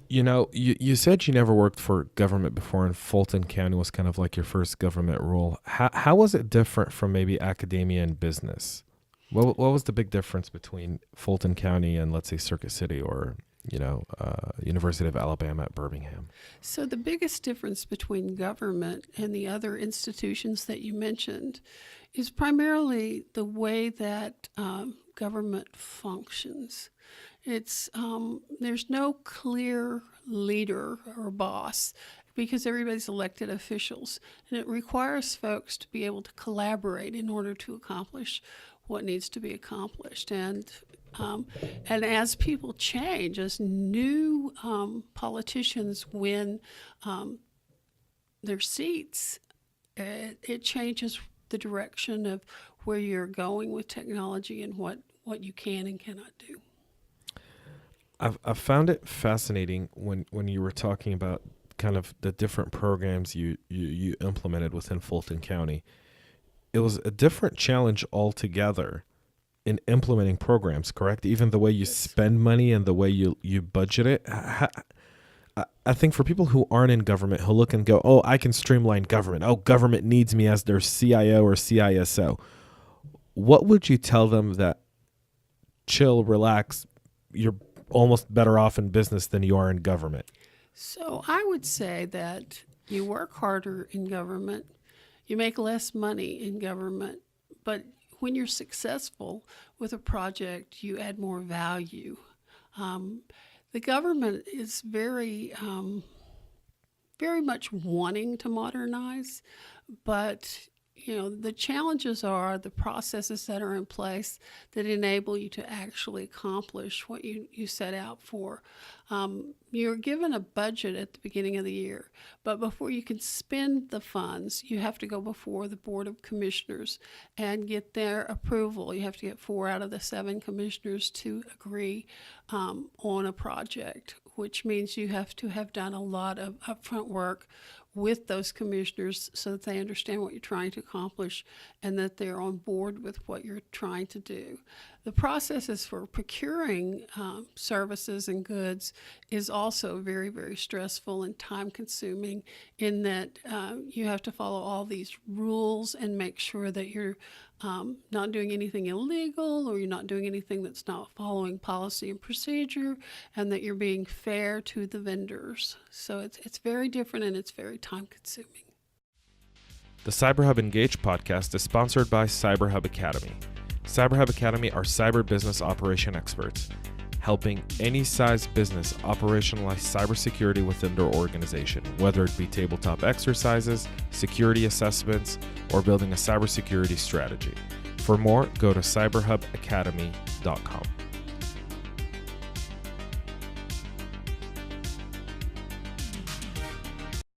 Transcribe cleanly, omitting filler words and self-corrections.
You said you never worked for government before, and Fulton County was kind of like your first government role. How was it different from maybe academia and business? What was the big difference between Fulton County and, let's say, Circuit City or, University of Alabama at Birmingham? So the biggest difference between government and the other institutions that you mentioned is primarily the way that government functions. It's there's no clear leader or boss because everybody's elected officials, and it requires folks to be able to collaborate in order to accomplish what needs to be accomplished. And as people change, as new politicians win their seats, it changes the direction of where you're going with technology and what you can and cannot do. I've found it fascinating when you were talking about kind of the different programs you implemented within Fulton County. It was a different challenge altogether in implementing programs, correct? Even the way you spend money and the way you budget it. I think for people who aren't in government, who look and go, oh, I can streamline government. Oh, government needs me as their CIO or CISO. What would you tell them that chill, relax, you're almost better off in business than you are in government? So I would say that you work harder in government, you make less money in government, but when you're successful with a project, you add more value. The government is very much wanting to modernize, but the challenges are the processes that are in place that enable you to actually accomplish what you set out for. You're given a budget at the beginning of the year, but before you can spend the funds, you have to go before the Board of Commissioners and get their approval. You have to get 4 out of the 7 commissioners to agree on a project, which means you have to have done a lot of upfront work with those commissioners so that they understand what you're trying to accomplish and that they're on board with what you're trying to do. The processes for procuring services and goods is also very, very stressful and time-consuming in that you have to follow all these rules and make sure that you're not doing anything illegal or you're not doing anything that's not following policy and procedure, and that you're being fair to the vendors. So it's very different and it's very time-consuming. The CyberHub Engage podcast is sponsored by CyberHub Academy. CyberHub Academy are cyber business operation experts, helping any size business operationalize cybersecurity within their organization, whether it be tabletop exercises, security assessments, or building a cybersecurity strategy. For more, go to cyberhubacademy.com.